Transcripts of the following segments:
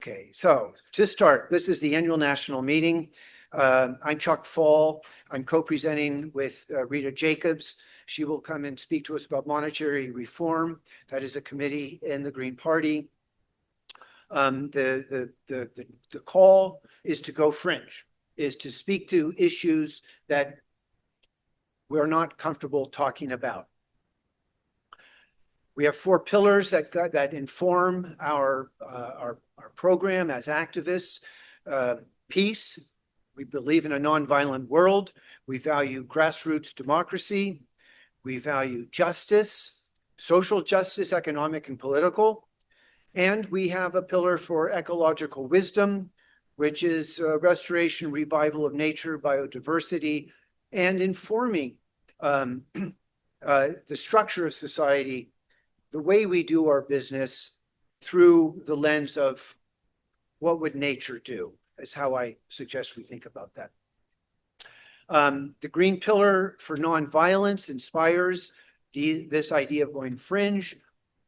Okay, so to start, this is the annual national meeting. I'm Chuck Fall. I'm co-presenting with Rita Jacobs. She will come and speak to us about monetary reform. That is a committee in the Green Party. The call is to go fringe, is to speak to issues that we're not comfortable talking about. We have four pillars that inform our program as activists. Peace. We believe in a nonviolent world. We value grassroots democracy. We value justice, social justice, economic and political. And we have a pillar for ecological wisdom, which is restoration, revival of nature, biodiversity, and informing the structure of society, the way we do our business through the lens of what would nature do, is how I suggest we think about that. The green pillar for nonviolence inspires this idea of going fringe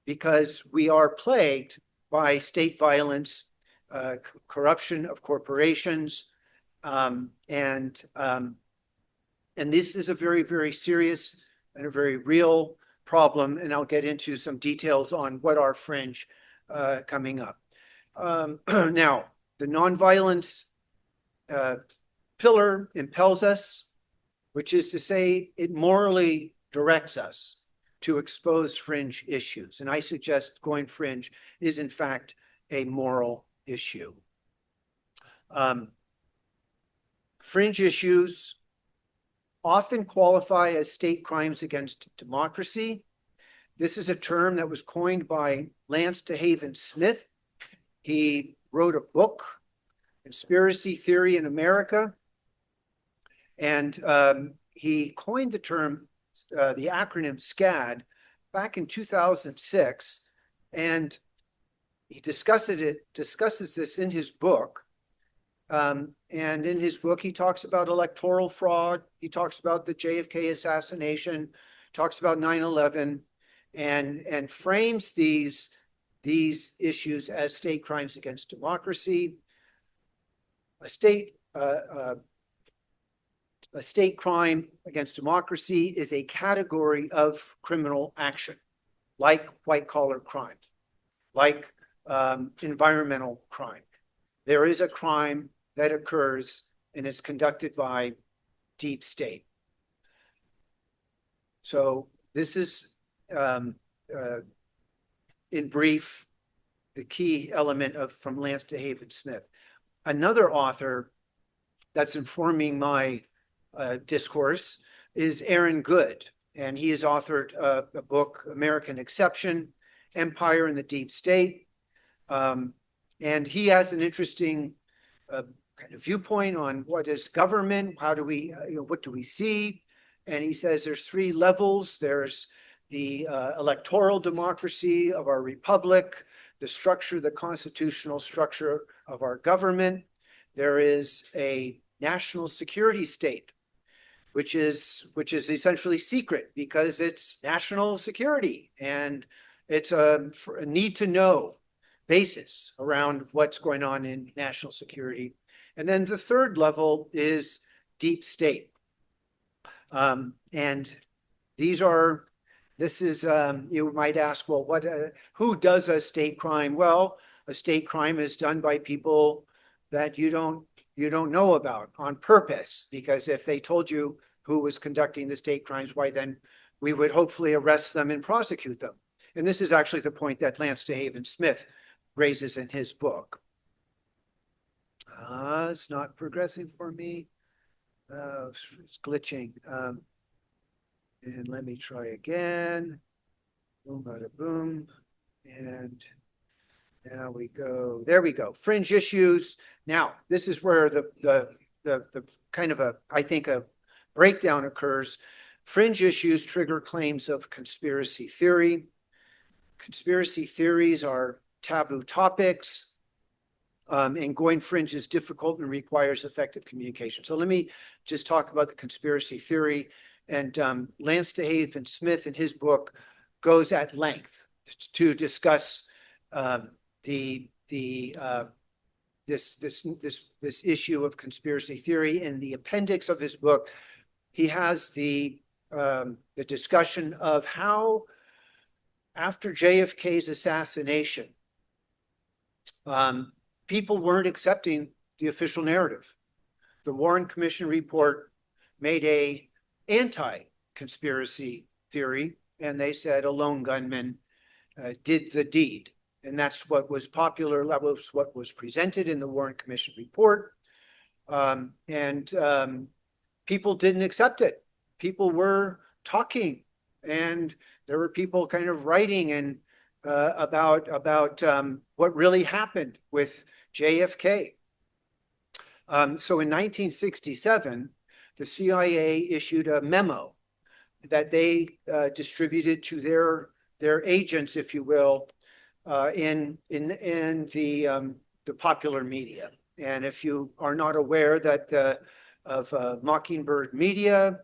because we are plagued by state violence, corruption of corporations, and this is a very, very serious and a very real problem, and I'll get into some details on what are fringe coming up. Now, the nonviolence pillar impels us, which is to say it morally directs us to expose fringe issues. And I suggest going fringe is in fact a moral issue. Fringe issues often qualify as state crimes against democracy. This is a term that was coined by Lance DeHaven Smith. He wrote a book, Conspiracy Theory in America, and he coined the term, the acronym SCAD, back in 2006, and he discusses this in his book. And in his book, he talks about electoral fraud. He talks about the JFK assassination, talks about 9/11, and frames these issues as state crimes against democracy. A state crime against democracy is a category of criminal action, like white-collar crime, like environmental crime. There is a crime that occurs and is conducted by deep state. So this is, in brief, the key element from Lance DeHaven Smith. Another author that's informing my discourse is Aaron Good, and he has authored a book, American Exception, Empire and the Deep State. And he has an interesting kind of viewpoint on what is government, how do we, what do we see? And he says there's three levels. There's the electoral democracy of our republic, the structure, the constitutional structure of our government. There is a national security state, which is essentially secret because it's national security and it's a need to know basis around what's going on in national security. And then the third level is deep state. And this is, you might ask, well, who does a state crime? Well, a state crime is done by people that you don't know about on purpose, because if they told you who was conducting the state crimes, why then we would hopefully arrest them and prosecute them. And this is actually the point that Lance DeHaven Smith raises in his book. It's not progressing for me. It's glitching. And let me try again. Boom, bada boom. And now we go. There we go. Fringe issues. Now, this is where the kind of I think a breakdown occurs. Fringe issues trigger claims of conspiracy theory. Conspiracy theories are taboo topics. And going fringe is difficult and requires effective communication. So let me just talk about the conspiracy theory. And Lance DeHaven Smith in his book goes at length to discuss the this issue of conspiracy theory. In the appendix of his book, he has the discussion of how after JFK's assassination, people weren't accepting the official narrative. The Warren Commission report made a anti-conspiracy theory, and they said a lone gunman did the deed. And that's what was popular. That was what was presented in the Warren Commission report. People didn't accept it. People were talking, and there were people kind of writing and about what really happened with JFK. So in 1967, the CIA issued a memo that they distributed to their agents, if you will, in the popular media. And if you are not aware of Mockingbird Media,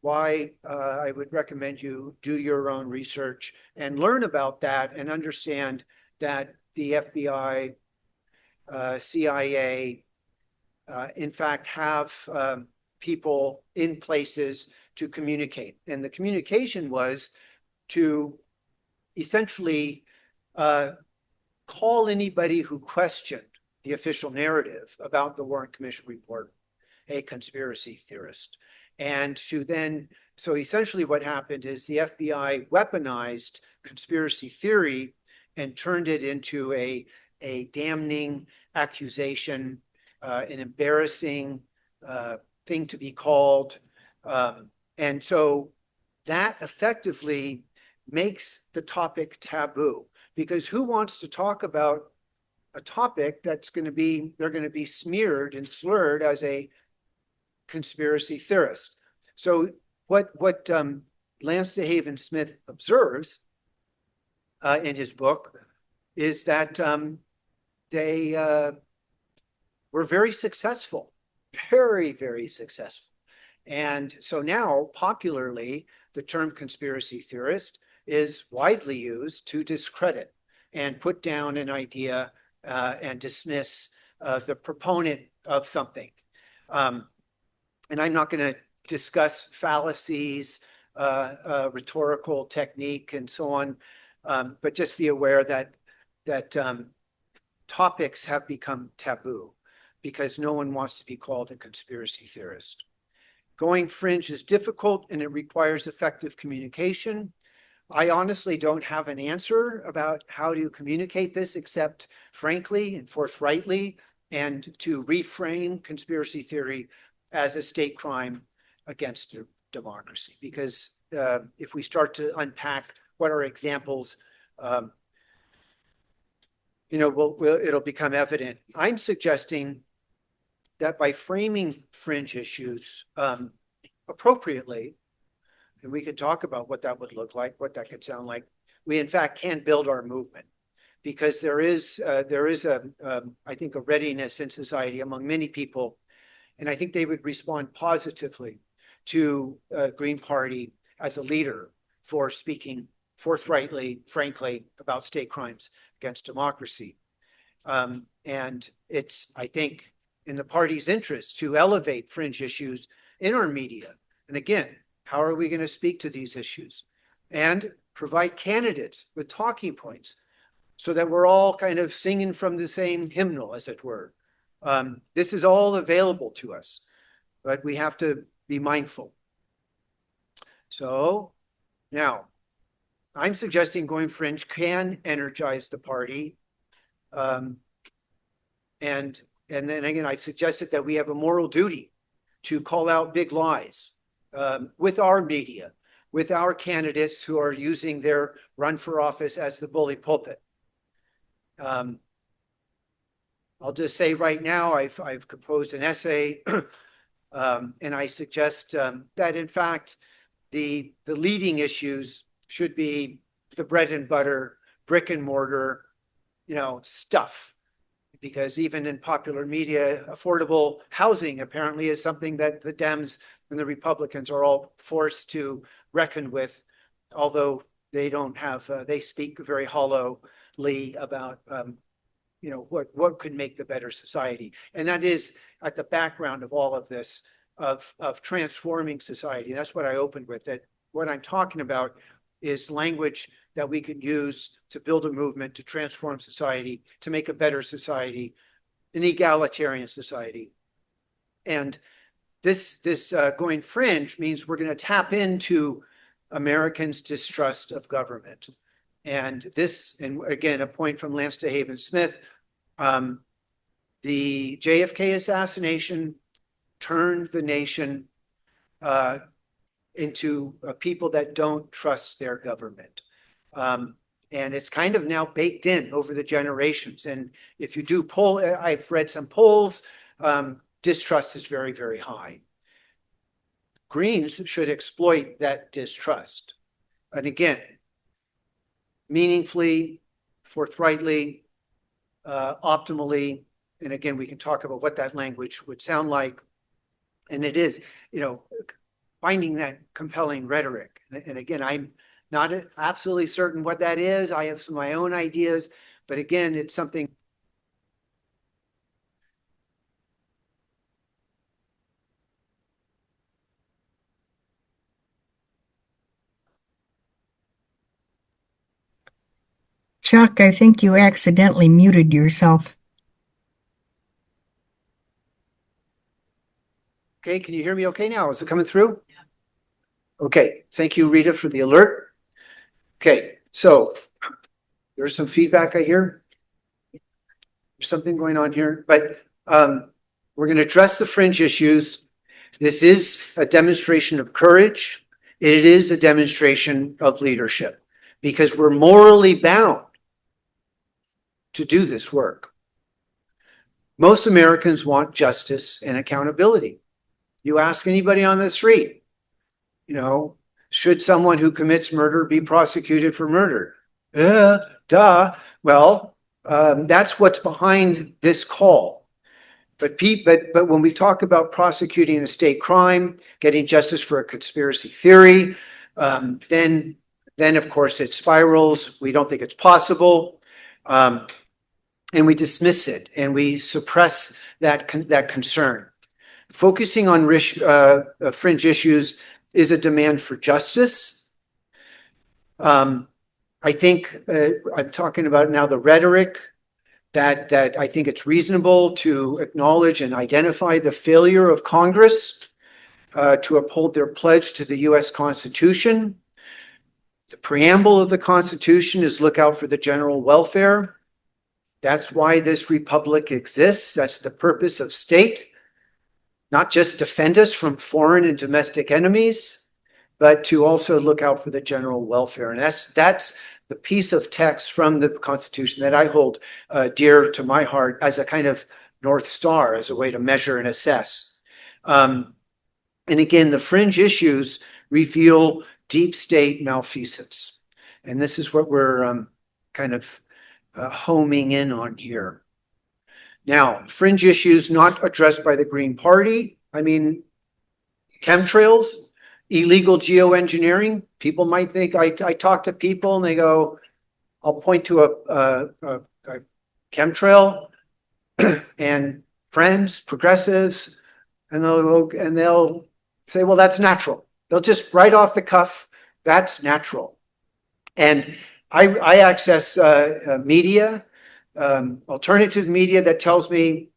why I would recommend you do your own research and learn about that and understand that the FBI, CIA, in fact, have people in places to communicate. And the communication was to essentially call anybody who questioned the official narrative about the Warren Commission report a conspiracy theorist. And so essentially what happened is the FBI weaponized conspiracy theory and turned it into a damning accusation, an embarrassing thing to be called. And so that effectively makes the topic taboo, because who wants to talk about a topic they're going to be smeared and slurred as a conspiracy theorist. So what Lance DeHaven Smith observes in his book is that they were very successful, very, very successful. And so now, popularly, the term conspiracy theorist is widely used to discredit and put down an idea and dismiss the proponent of something. And I'm not going to discuss fallacies, rhetorical technique, and so on, but just be aware that topics have become taboo because no one wants to be called a conspiracy theorist. Going fringe is difficult and it requires effective communication. I honestly don't have an answer about how to communicate this, except frankly and forthrightly, and to reframe conspiracy theory as a state crime against democracy. Because if we start to unpack what are examples, it'll become evident. I'm suggesting that by framing fringe issues appropriately, and we could talk about what that would look like, what that could sound like, we in fact can build our movement, because there is I think a readiness in society among many people, and I think they would respond positively to Green Party as a leader for speaking forthrightly, frankly, about state crimes against democracy. And it's, I think, in the party's interest to elevate fringe issues in our media. And again, how are we going to speak to these issues? And provide candidates with talking points so that we're all kind of singing from the same hymnal, as it were. This is all available to us, but we have to be mindful. So now, I'm suggesting going fringe can energize the party. And then again, I suggested that we have a moral duty to call out big lies with our media, with our candidates who are using their run for office as the bully pulpit. I'll just say right now, I've composed an essay, and I suggest that in fact, the leading issues should be the bread and butter, brick and mortar, stuff. Because even in popular media, affordable housing apparently is something that the Dems and the Republicans are all forced to reckon with, although they don't have, they speak very hollowly about what could make the better society. And that is at the background of all of this, of transforming society. And that's what I opened with, that what I'm talking about is language that we can use to build a movement, to transform society, to make a better society, an egalitarian society. And this going fringe means we're going to tap into Americans' distrust of government. And again, a point from Lance DeHaven Smith, the JFK assassination turned the nation into people that don't trust their government. And it's kind of now baked in over the generations. And if you do poll, I've read some polls, distrust is very, very high. Greens should exploit that distrust. And again, meaningfully, forthrightly, optimally. And again, we can talk about what that language would sound like. And it is, finding that compelling rhetoric. And again, I'm not absolutely certain what that is. I have some of my own ideas, but again, it's something. Chuck, I think you accidentally muted yourself. Okay, can you hear me okay now? Is it coming through? Yeah. Okay, thank you, Rita, for the alert. Okay, so there's some feedback I hear. There's something going on here, but we're going to address the fringe issues. This is a demonstration of courage. It is a demonstration of leadership because we're morally bound to do this work. Most Americans want justice and accountability. You ask anybody on the street, should someone who commits murder be prosecuted for murder? Duh. Well, that's what's behind this call. But when we talk about prosecuting a state crime, getting justice for a conspiracy theory, then of course it spirals. We don't think it's possible, and we dismiss it and we suppress that concern. Focusing on fringe issues is a demand for justice. I think I'm talking about now the rhetoric that I think it's reasonable to acknowledge and identify the failure of Congress to uphold their pledge to the U.S. Constitution. The preamble of the Constitution is look out for the general welfare. That's why this republic exists. That's the purpose of state. Not just defend us from foreign and domestic enemies, but to also look out for the general welfare. And that's the piece of text from the Constitution that I hold dear to my heart as a kind of North Star, as a way to measure and assess. And again, the fringe issues reveal deep state malfeasance. And this is what we're kind of homing in on here. Now, fringe issues not addressed by the Green Party. I mean, chemtrails, illegal geoengineering. People might think, I talk to people and they go, I'll point to a chemtrail and friends, progressives, and they'll say, well, that's natural. They'll just right off the cuff, that's natural. And I access media, alternative media that tells me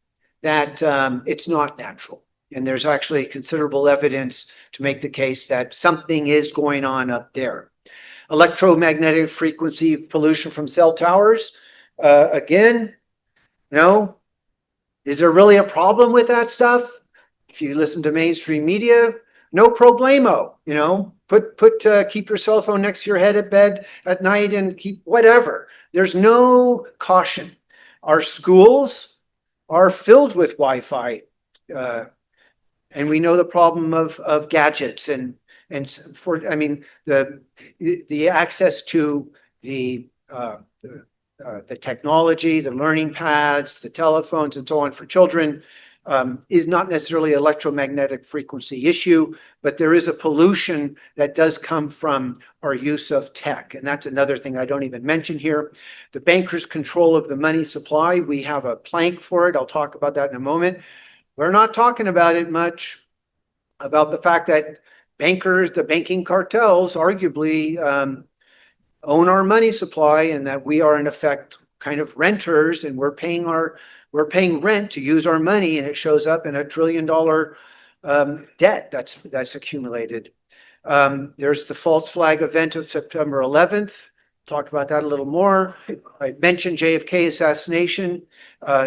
that it's not natural. And there's actually considerable evidence to make the case that something is going on up there. Electromagnetic frequency pollution from cell towers. Again, is there really a problem with that stuff? If you listen to mainstream media, no problemo, keep your cell phone next to your head at bed at night and keep whatever. There's no caution. Our schools are filled with Wi-Fi, and we know the problem of gadgets and the access to the technology, the learning pads, the telephones, and so on for children. is not necessarily an electromagnetic frequency issue, but there is a pollution that does come from our use of tech. And that's another thing I don't even mention here. The bankers' control of the money supply, we have a plank for it. I'll talk about that in a moment. We're not talking about it much, about the fact that bankers, the banking cartels, arguably own our money supply, and that we are in effect kind of renters, and we're paying rent to use our money, and it shows up in $1 trillion debt that's accumulated. There's the false flag event of September 11th. Talk about that a little more. I mentioned JFK assassination,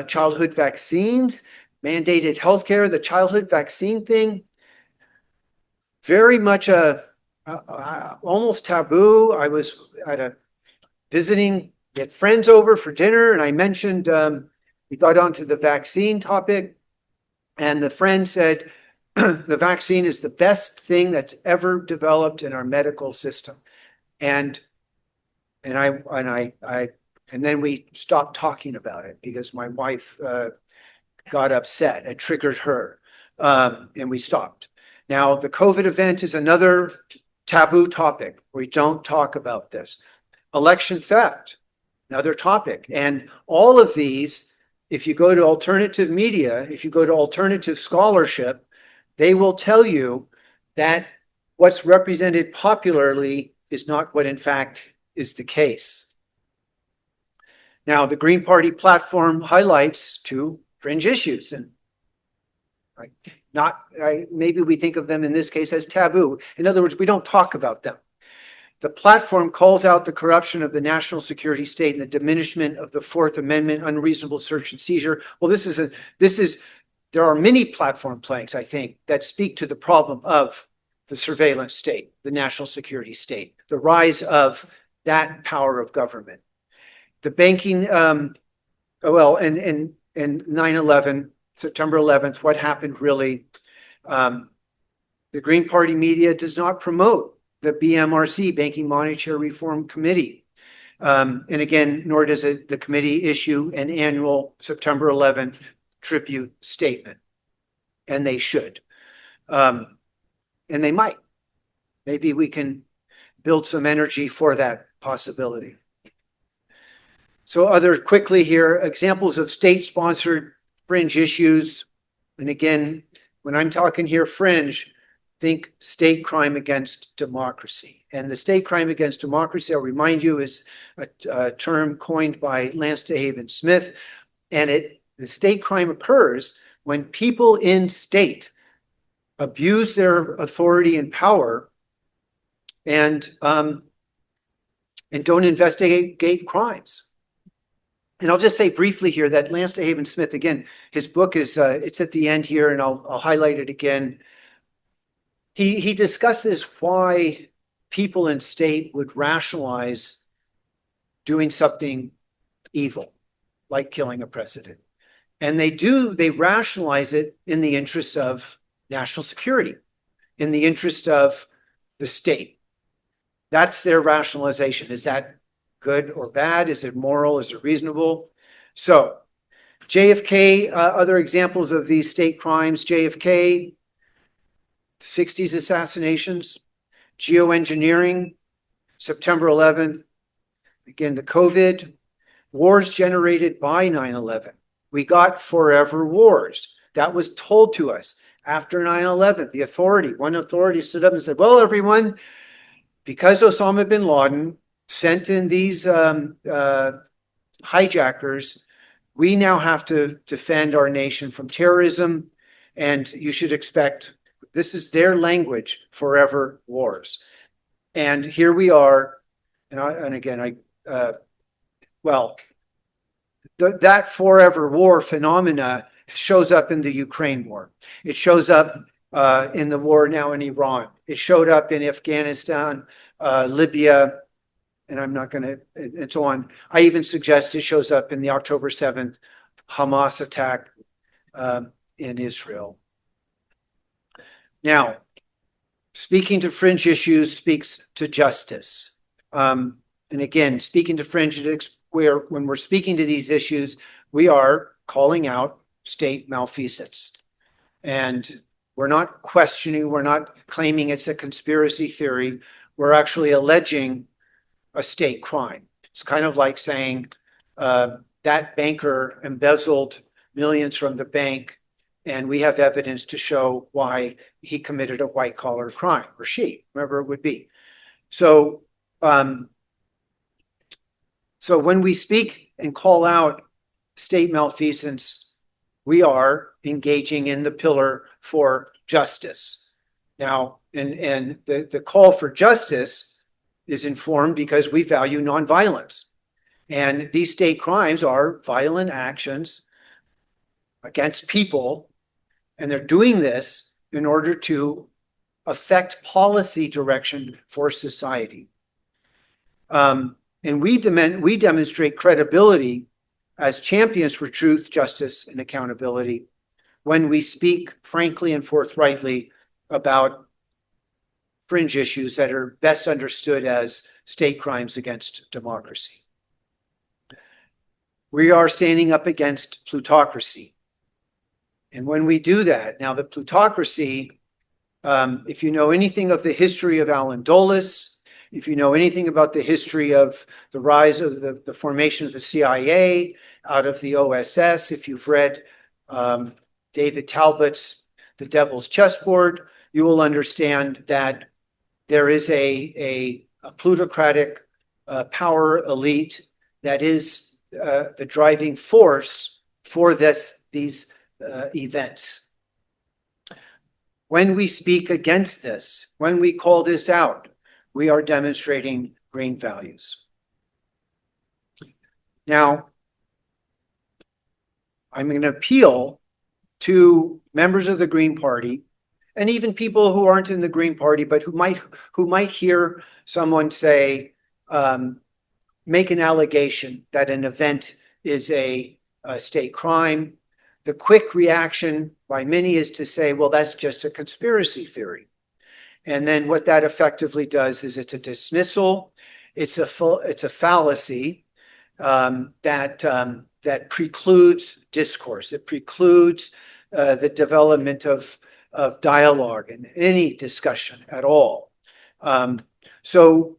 childhood vaccines, mandated healthcare, the childhood vaccine thing. Very much almost taboo. I was visiting, get friends over for dinner, and I mentioned we got onto the vaccine topic, and the friend said the vaccine is the best thing that's ever developed in our medical system, and then we stopped talking about it because my wife got upset. It triggered her, and we stopped. Now, the COVID event is another taboo topic. We don't talk about this. Election theft, another topic. And all of these, if you go to alternative media, if you go to alternative scholarship, they will tell you that what's represented popularly is not what in fact is the case. Now, the Green Party platform highlights two fringe issues, and maybe we think of them in this case as taboo. In other words, we don't talk about them. The platform calls out the corruption of the national security state and the diminishment of the Fourth Amendment, unreasonable search and seizure. Well, there are many platform planks, I think, that speak to the problem of the surveillance state, the national security state, the rise of that power of government. The banking, and 9/11, September 11th, what happened really? The Green Party media does not promote the BMRC, Banking Monetary Reform Committee. And again, nor does the committee issue an annual September 11th tribute statement. And they should. And they might. Maybe we can build some energy for that possibility. So quickly here, examples of state-sponsored fringe issues. And again, when I'm talking here fringe, think state crime against democracy. And the state crime against democracy, I'll remind you, is a term coined by Lance DeHaven Smith. And the state crime occurs when people in state abuse their authority and power and don't investigate crimes. And I'll just say briefly here that Lance DeHaven Smith, again, his book is, it's at the end here, and I'll highlight it again. He discusses why people in state would rationalize doing something evil, like killing a president. And they rationalize it in the interest of national security, in the interest of the state. That's their rationalization. Is that good or bad? Is it moral? Is it reasonable? So JFK, other examples of these state crimes, JFK, 60s assassinations, geoengineering, September 11th, again, the COVID, wars generated by 9/11. We got forever wars. That was told to us after 9/11. One authority stood up and said, well, everyone, because Osama bin Laden sent in these hijackers, we now have to defend our nation from terrorism, and you should expect, this is their language, forever wars. And here we are, that forever war phenomena shows up in the Ukraine war. It shows up in the war now in Iran. It showed up in Afghanistan, Libya, and I'm not going to, and so on. I even suggest it shows up in the October 7th Hamas attack in Israel. Now, speaking to fringe issues speaks to justice. And again, speaking to fringe, when we're speaking to these issues, we are calling out state malfeasance. And we're not questioning, we're not claiming it's a conspiracy theory. We're actually alleging a state crime. It's kind of like saying that banker embezzled millions from the bank, and we have evidence to show why he committed a white collar crime, or she, whoever it would be. So, so when we speak and call out state malfeasance, we are engaging in the pillar for justice. Now, and the call for justice is informed because we value nonviolence. And these state crimes are violent actions against people, and they're doing this in order to affect policy direction for society. And we demonstrate credibility as champions for truth, justice, and accountability when we speak frankly and forthrightly about fringe issues that are best understood as state crimes against democracy. We are standing up against plutocracy. And when we do that, now the plutocracy, if you know anything of the history of Alan Dulles, if you know anything about the history of the rise of the formation of the CIA out of the OSS, if you've read David Talbot's The Devil's Chessboard, you will understand that there is a plutocratic power elite that is the driving force for these events. When we speak against this, when we call this out, we are demonstrating green values. Now, I'm going to appeal to members of the Green Party and even people who aren't in the Green Party, but who might hear someone say, make an allegation that an event is a state crime. The quick reaction by many is to say, well, that's just a conspiracy theory. And then what that effectively does is it's a dismissal. It's a fallacy that precludes discourse. It precludes the development of dialogue and any discussion at all. So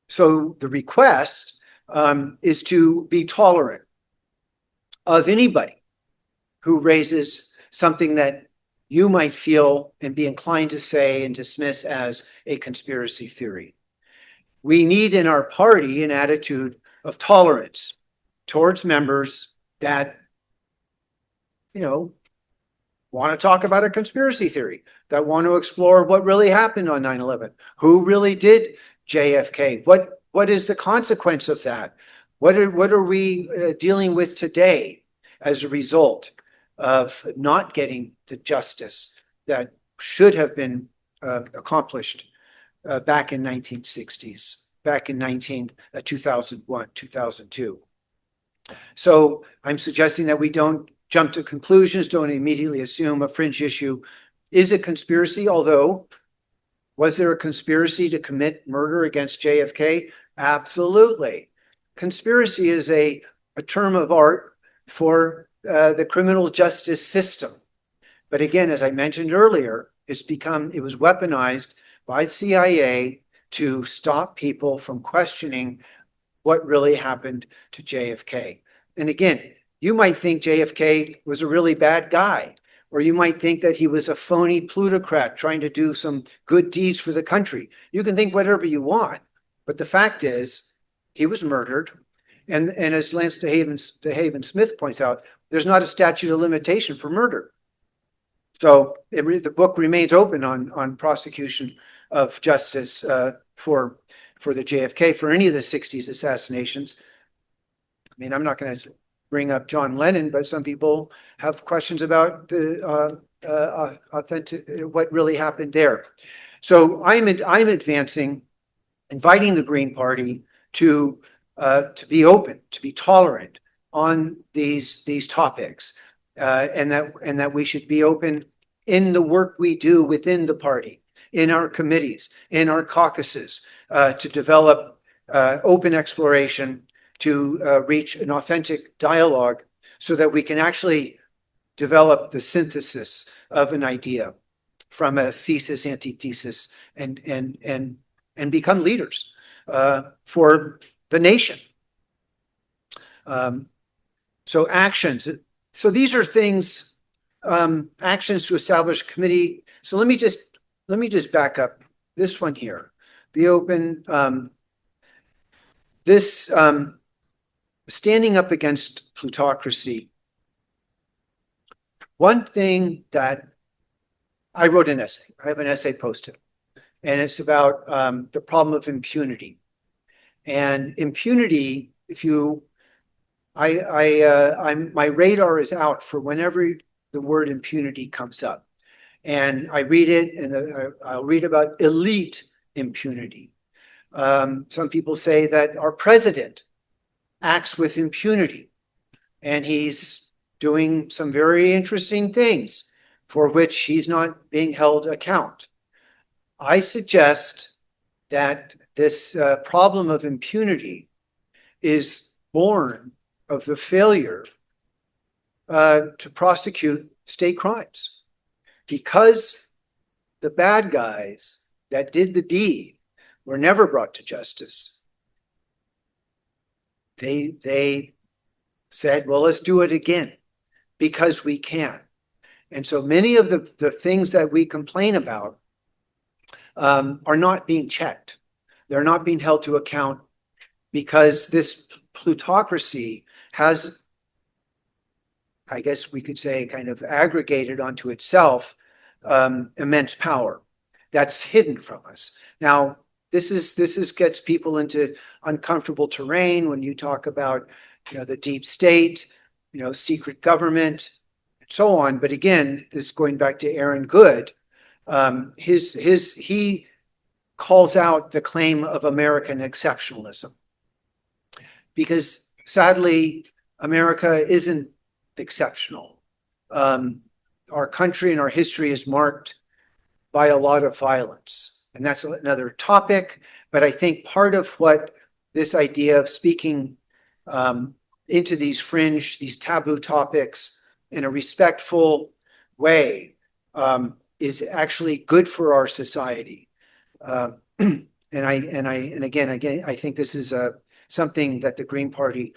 the request is to be tolerant of anybody who raises something that you might feel and be inclined to say and dismiss as a conspiracy theory. We need in our party an attitude of tolerance towards members that, want to talk about a conspiracy theory, that want to explore what really happened on 9/11, who really did JFK, what is the consequence of that? What are we dealing with today as a result of not getting the justice that should have been accomplished back in 1960s, back in 2001, 2002. So I'm suggesting that we don't jump to conclusions, don't immediately assume a fringe issue is a conspiracy, although was there a conspiracy to commit murder against JFK? Absolutely. Conspiracy is a term of art for the criminal justice system. But again, as I mentioned earlier, it was weaponized by CIA to stop people from questioning what really happened to JFK. And again, you might think JFK was a really bad guy, or you might think that he was a phony plutocrat trying to do some good deeds for the country. You can think whatever you want, but the fact is he was murdered. And as Lance DeHaven Smith points out, there's not a statute of limitation for murder. So the book remains open on prosecution of justice for the JFK, for any of the 60s assassinations. I mean, I'm not going to bring up John Lennon, but some people have questions about the authentic, what really happened there. So I'm advancing, inviting the Green Party to be open, to be tolerant on these topics, and that we should be open in the work we do within the party, in our committees, in our caucuses, to develop open exploration, to reach an authentic dialogue so that we can actually develop the synthesis of an idea from a thesis, antithesis, and become leaders for the nation. So actions. So these are things, actions to establish committee. So let me just back up this one here. Be open. This standing up against plutocracy. One thing that I wrote an essay. I have an essay posted, and it's about the problem of impunity. And impunity, if you my radar is out for whenever the word impunity comes up, and I read it, and I'll read about elite impunity. Some people say that our president acts with impunity, and he's doing some very interesting things for which he's not being held account. I suggest that this problem of impunity is born of the failure to prosecute state crimes, because the bad guys that did the deed were never brought to justice. They said, well, let's do it again because we can. And so many of the things that we complain about are not being checked. They're not being held to account because this plutocracy has, I guess we could say, kind of aggregated onto itself immense power that's hidden from us. Now, this gets people into uncomfortable terrain when you talk about, the deep state, secret government, and so on. But again, this going back to Aaron Good, he calls out the claim of American exceptionalism, because sadly, America isn't exceptional. Our country and our history is marked by a lot of violence, and that's another topic. But I think part of what this idea of speaking into these fringe, these taboo topics in a respectful way is actually good for our society. And again, I think this is something that the Green Party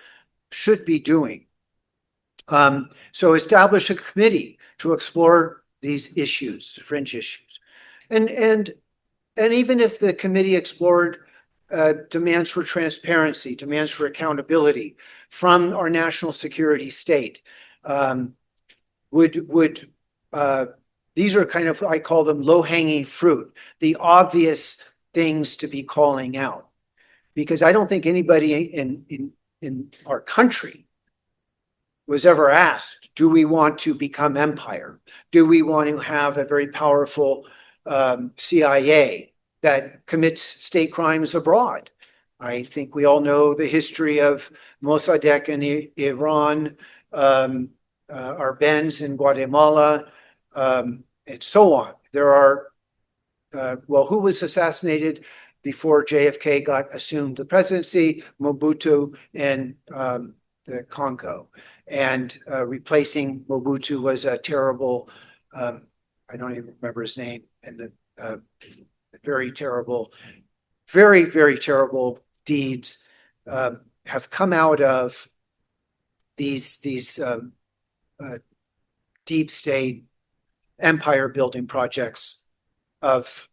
should be doing. So establish a committee to explore these issues, fringe issues. And even if the committee explored demands for transparency, demands for accountability from our national security state, these are kind of, I call them low-hanging fruit, the obvious things to be calling out. Because I don't think anybody in our country was ever asked, do we want to become empire? Do we want to have a very powerful CIA that commits state crimes abroad? I think we all know the history of Mossadegh in Iran, Arbenz in Guatemala, and so on. There are, who was assassinated before JFK got assumed the presidency? Mobutu in the Congo. And replacing Mobutu was a terrible, I don't even remember his name, and the very terrible, very, very terrible deeds have come out of these deep state empire building projects of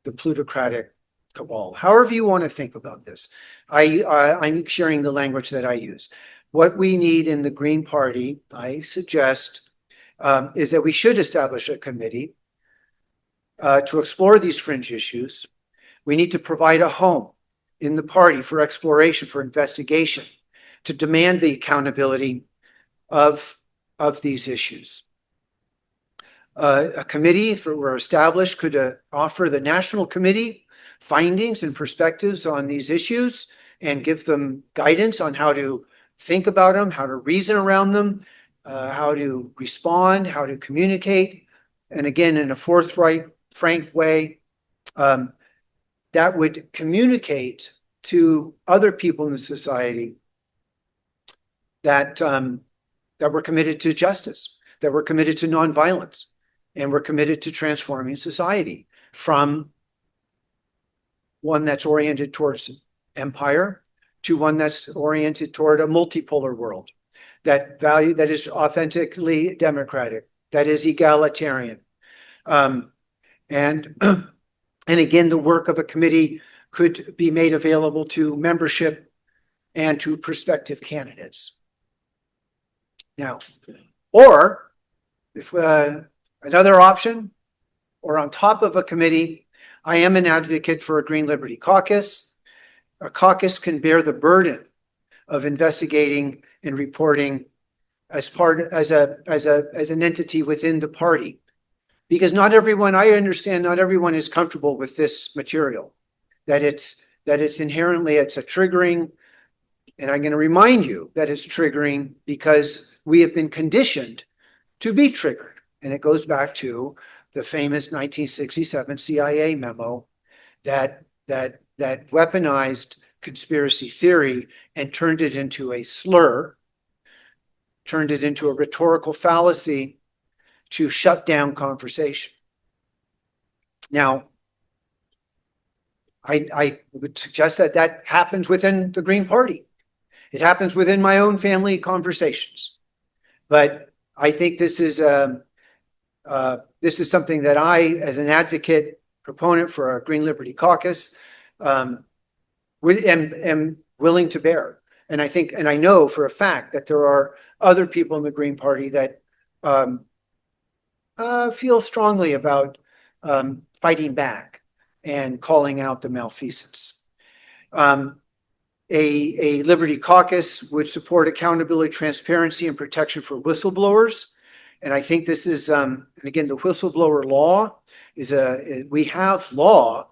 the plutocratic cabal. However you want to think about this, I'm sharing the language that I use. What we need in the Green Party, I suggest, is that we should establish a committee to explore these fringe issues. We need to provide a home in the party for exploration, for investigation, to demand the accountability of these issues. A committee, if it were established, could offer the National Committee findings and perspectives on these issues and give them guidance on how to think about them, how to reason around them, how to respond, how to communicate. And again, in a forthright, frank way, that would communicate to other people in the society that we're committed to justice, that we're committed to nonviolence and we're committed to transforming society from one that's oriented towards empire to one that's oriented toward a multipolar world that is authentically democratic, that is egalitarian. And and again, the work of a committee could be made available to membership and to prospective candidates. Now, or if another option, or on top of a committee, I am an advocate for a Green Liberty Caucus. A caucus can bear the burden of investigating and reporting as an entity within the party. Because not everyone, I understand, not everyone is comfortable with this material. That it's inherently, it's a triggering, and I'm going to remind you that it's triggering because we have been conditioned to be triggered. And it goes back to the famous 1967 CIA memo that weaponized conspiracy theory and turned it into a slur, turned it into a rhetorical fallacy to shut down conversation. Now, I would suggest that happens within the Green Party. It happens within my own family conversations. But I think this is something that I, as an advocate, proponent for our Green Liberty Caucus, am willing to bear. And I think, and I know for a fact that there are other people in the Green Party that feel strongly about fighting back and calling out the malfeasance. A Liberty Caucus would support accountability, transparency, and protection for whistleblowers. And I think this is, and again, the whistleblower law is we have law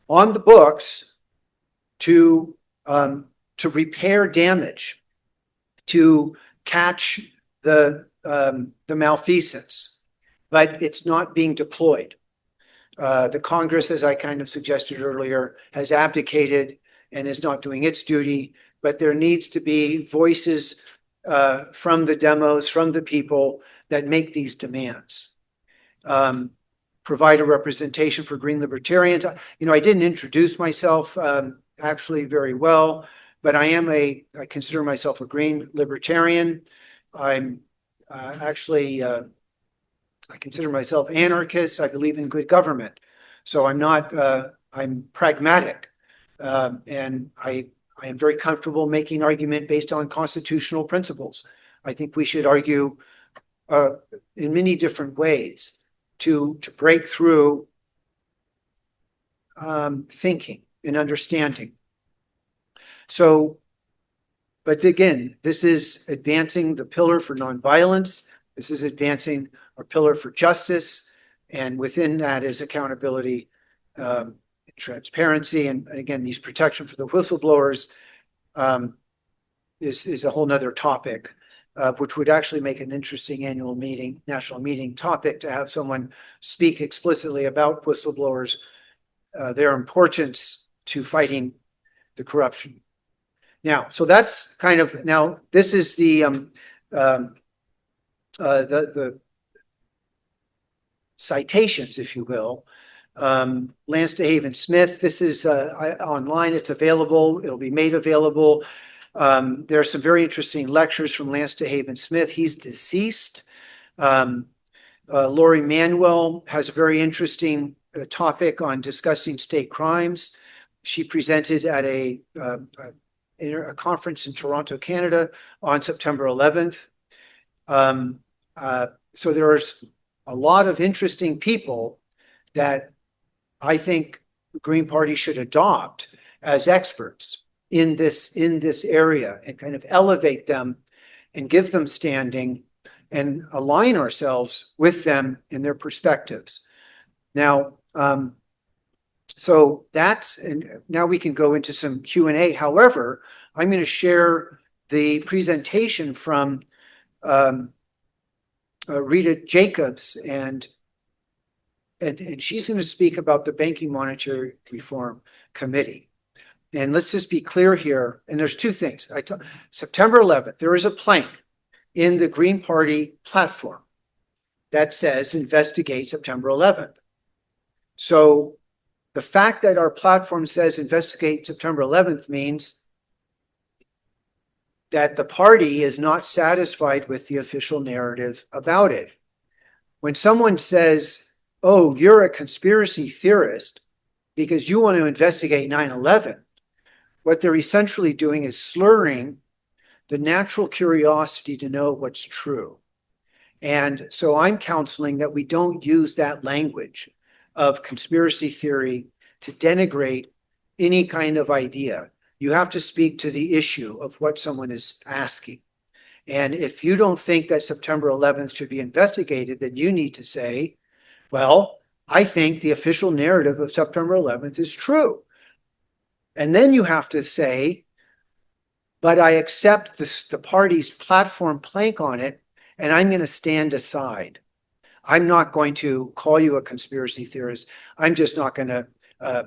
on the books to repair damage, to catch the malfeasance, but it's not being deployed. The Congress, as I kind of suggested earlier, has abdicated and is not doing its duty, but there needs to be voices from the demos, from the people that make these demands. Provide a representation for Green Libertarians. You know, I didn't introduce myself actually very well, but I consider myself a Green Libertarian. I'm actually, I consider myself anarchist. I believe in good government. So I'm not, I'm pragmatic. And I am very comfortable making argument based on constitutional principles. I think we should argue in many different ways to break through thinking and understanding. So, but again, this is advancing the pillar for nonviolence. This is advancing our pillar for justice. And within that is accountability, transparency, and again, these protection for the whistleblowers is a whole nother topic, which would actually make an interesting annual meeting, national meeting topic, to have someone speak explicitly about whistleblowers, their importance to fighting the corruption. Now, so that's kind of, now this is the citations, if you will. Lance DeHaven Smith, this is online, it's available, it'll be made available. There are some very interesting lectures from Lance DeHaven Smith. He's deceased. Lori Manuel has a very interesting topic on discussing state crimes. She presented at a conference in Toronto, Canada on September 11th. So there's a lot of interesting people that I think the Green Party should adopt as experts in this area and kind of elevate them and give them standing and align ourselves with them in their perspectives. Now, so that's, and now we can go into some Q&A. However, I'm going to share the presentation from Rita Jacobs, and she's going to speak about the Banking Monetary Reform Committee. And let's just be clear here. And there's two things. September 11th, there is a plank in the Green Party platform that says investigate September 11th. So the fact that our platform says investigate September 11th means that the party is not satisfied with the official narrative about it. When someone says, oh, you're a conspiracy theorist because you want to investigate 9/11, what they're essentially doing is slurring the natural curiosity to know what's true. And so I'm counseling that we don't use that language of conspiracy theory to denigrate any kind of idea. You have to speak to the issue of what someone is asking. And if you don't think that September 11th should be investigated, then you need to say, well, I think the official narrative of September 11th is true. And then you have to say, but I accept the party's platform plank on it, and I'm going to stand aside. I'm not going to call you a conspiracy theorist. I'm just not going to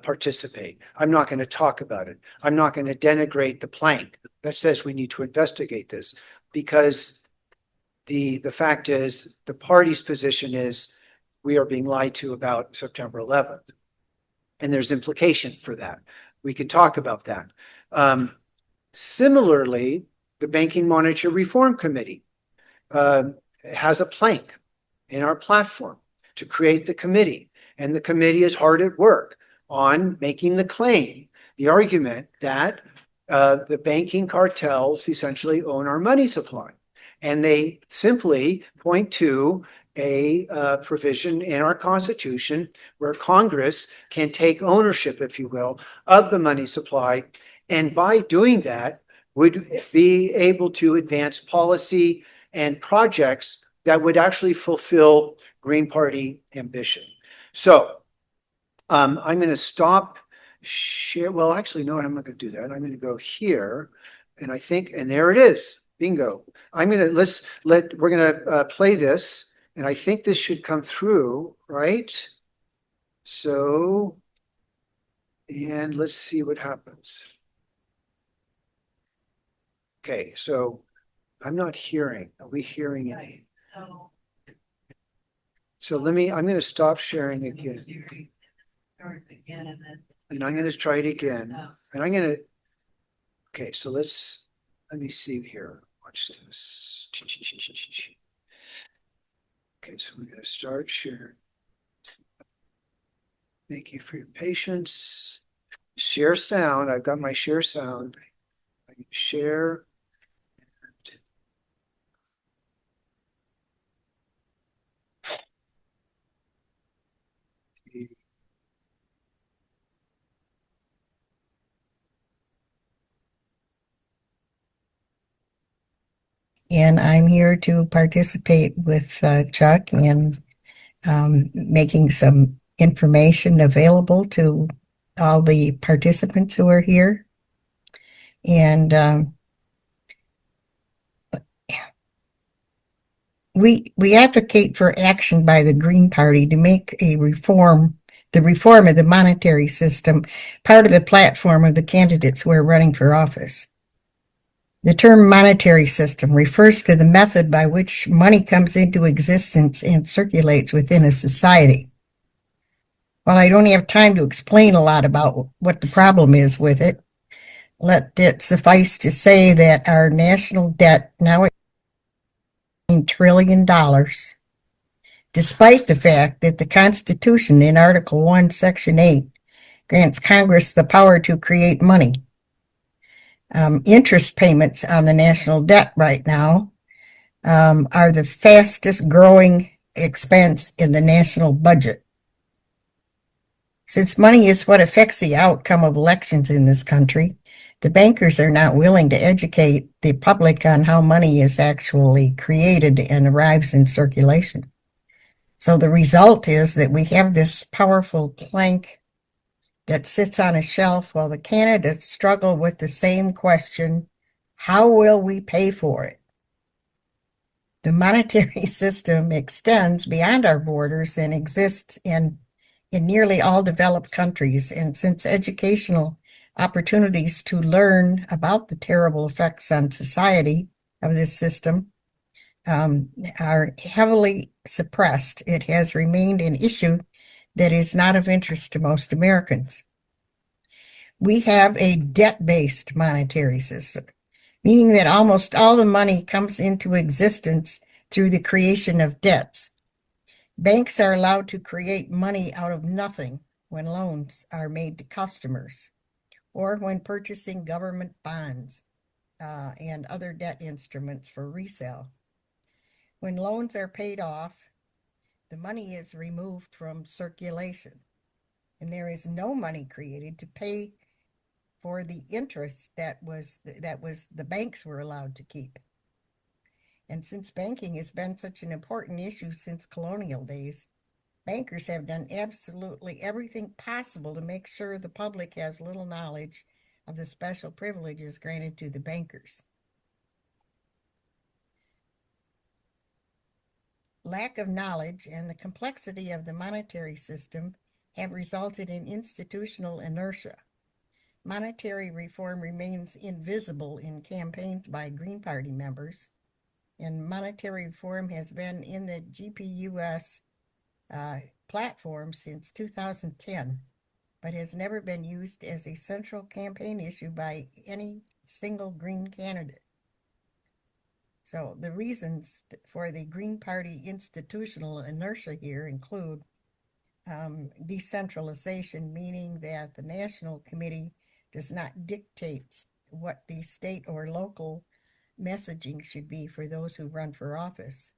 participate. I'm not going to talk about it. I'm not going to denigrate the plank that says we need to investigate this, because the fact is the party's position is we are being lied to about September 11th. And there's implication for that. We can talk about that. Similarly, the Banking Monetary Reform Committee has a plank in our platform to create the committee. And the committee is hard at work on making the claim, the argument that the banking cartels essentially own our money supply. And they simply point to a provision in our Constitution where Congress can take ownership, if you will, of the money supply. And by doing that, would be able to advance policy and projects that would actually fulfill Green Party ambition. So I'm going to stop share. Well, actually, no, I'm not going to do that. I'm going to go here, and I think, and there it is. Bingo. I'm going to we're going to play this, and I think this should come through, right? So, and let's see what happens. Okay, so I'm not hearing. Are we hearing any? So I'm going to stop sharing again. And I'm going to try it again. And I'm going to, okay, so let me see here. Watch this. Okay, so we're going to start sharing. Thank you for your patience. Share sound. I've got my share sound. I can share. And I'm here to participate with Chuck in making some information available to all the participants who are here. And we advocate for action by the Green Party to make the reform of the monetary system part of the platform of the candidates who are running for office. The term monetary system refers to the method by which money comes into existence and circulates within a society. While I don't have time to explain a lot about what the problem is with it, let it suffice to say that our national debt now is $1 trillion, despite the fact that the Constitution in Article 1, Section 8 grants Congress the power to create money. Interest payments on the national debt right now are the fastest growing expense in the national budget. Since money is what affects the outcome of elections in this country, the bankers are not willing to educate the public on how money is actually created and arrives in circulation. So the result is that we have this powerful plank that sits on a shelf while the candidates struggle with the same question: how will we pay for it? The monetary system extends beyond our borders and exists in nearly all developed countries. And since educational opportunities to learn about the terrible effects on society of this system are heavily suppressed. It has remained an issue that is not of interest to most Americans. We have a debt-based monetary system, meaning that almost all the money comes into existence through the creation of debts. Banks are allowed to create money out of nothing when loans are made to customers or when purchasing government bonds and other debt instruments for resale. When loans are paid off, the money is removed from circulation, and there is no money created to pay for the interest that was the banks were allowed to keep. And since banking has been such an important issue since colonial days, bankers have done absolutely everything possible to make sure the public has little knowledge of the special privileges granted to the bankers. Lack of knowledge and the complexity of the monetary system have resulted in institutional inertia. Monetary reform remains invisible in campaigns by Green Party members, and monetary reform has been in the GPUS platform since 2010, but has never been used as a central campaign issue by any single Green candidate. So the reasons for the Green Party institutional inertia here include decentralization, meaning that the National Committee does not dictate what the state or local messaging should be for those who run for office.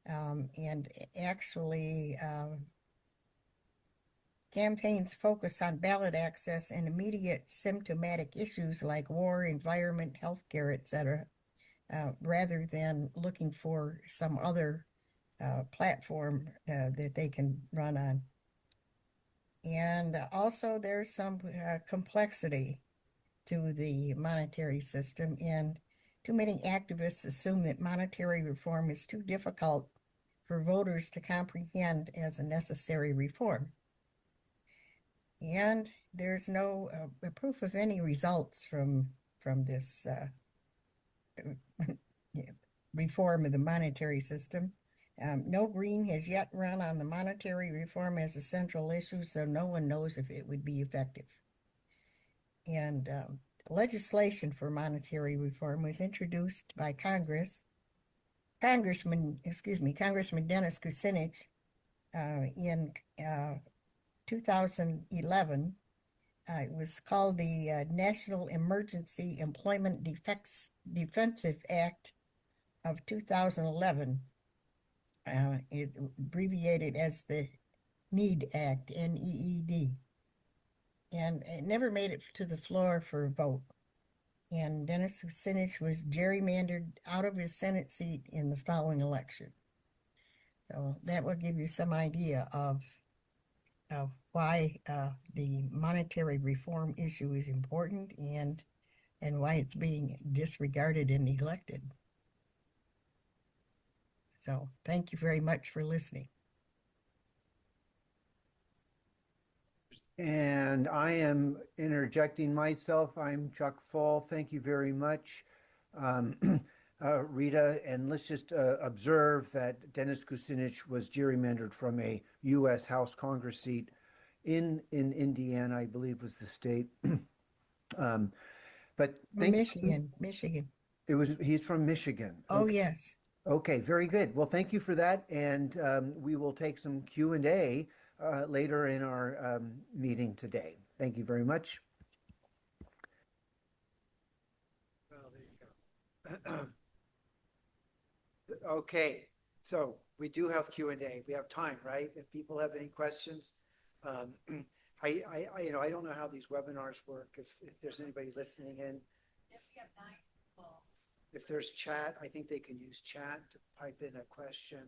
And actually, campaigns focus on ballot access and immediate symptomatic issues like war, environment, healthcare, etc., rather than looking for some other platform that they can run on. And also there's some complexity to the monetary system, and too many activists assume that monetary reform is too difficult for voters to comprehend as a necessary reform. And there's no proof of any results from this reform of the monetary system. No Green has yet run on the monetary reform as a central issue, so no one knows if it would be effective. And legislation for monetary reform was introduced by Congressman Dennis Kucinich in 2011. It was called the National Emergency Employment Defensive Act of 2011. It abbreviated as the NEED Act, NEED. And it never made it to the floor for a vote. And Dennis Kucinich was gerrymandered out of his Senate seat in the following election. So that will give you some idea of why the monetary reform issue is important and why it's being disregarded and neglected. So thank you very much for listening. And I am interjecting myself. I'm Chuck Fall. Thank you very much, Rita. And let's just observe that Dennis Kucinich was gerrymandered from a U.S. House Congress seat in Indiana, I believe was the state. But Michigan. He's from Michigan. Oh, okay. Yes. Okay, very good. Well, thank you for that. And we will take some Q&A later in our meeting today. Thank you very much. Well, there you go. Okay, so we do have Q&A. We have time, right? If people have any questions. I don't know how these webinars work. If there's anybody listening in. If there's chat, I think they can use chat to pipe in a question.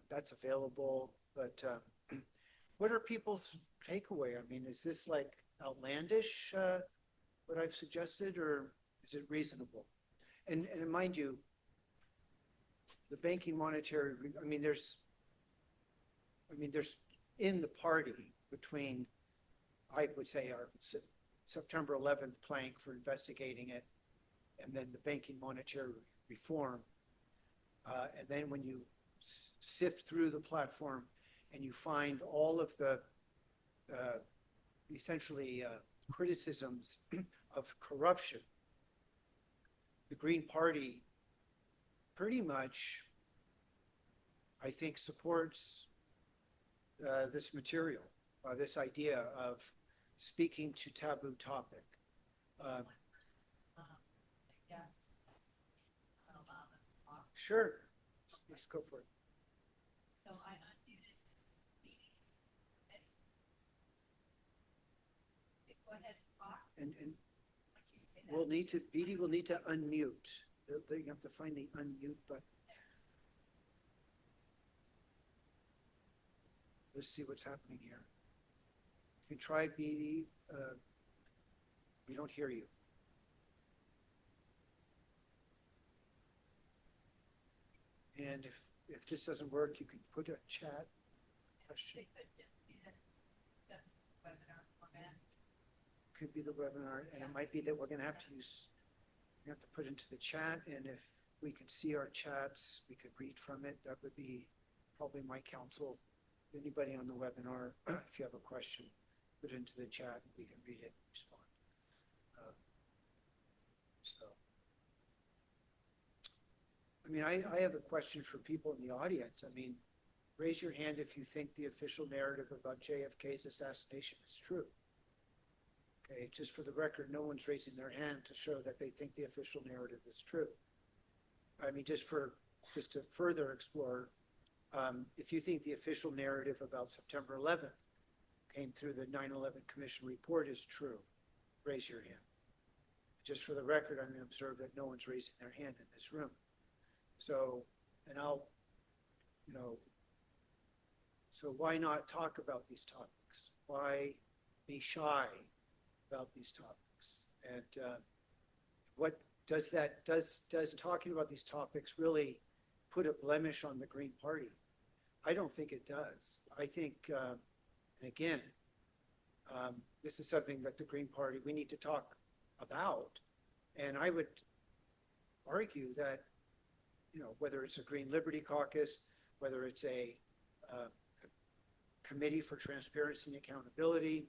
That's available. But what are people's takeaway? I mean, is this like outlandish, what I've suggested, or is it reasonable? And mind you, the banking monetary, there's in the party between, I would say, our September 11th plank for investigating it, and then the banking monetary reform. And then when you sift through the platform and you find all of the essentially criticisms of corruption, the Green Party pretty much, I think, supports this material, this idea of speaking to taboo topic. Uh, sure, let's go for it. And we'll need to, Beatty will need to unmute. You have to find the unmute button. Let's see what's happening here. You can try Beatty. We don't hear you. And if this doesn't work, you can put a chat question. Could be the webinar, and it might be that we're going to have to put into the chat, and if we can see our chats, we could read from it. That would be probably my counsel. Anybody on the webinar, if you have a question, put it into the chat, and we can read it and respond. I mean, I have a question for people in the audience. I mean, raise your hand if you think the official narrative about JFK's assassination is true. Okay, just for the record, no one's raising their hand to show that they think the official narrative is true. I mean, just to further explore, if you think the official narrative about September 11th came through the 9/11 Commission report is true, raise your hand. Just for the record, I'm going to observe that no one's raising their hand in this room. So, and so why not talk about these topics? Why be shy about these topics? And what does talking about these topics really put a blemish on the Green Party? I don't think it does. I think, and again, this is something that the Green Party, we need to talk about. And I would argue that, whether it's a Green Liberty Caucus, whether it's a Committee for Transparency and Accountability,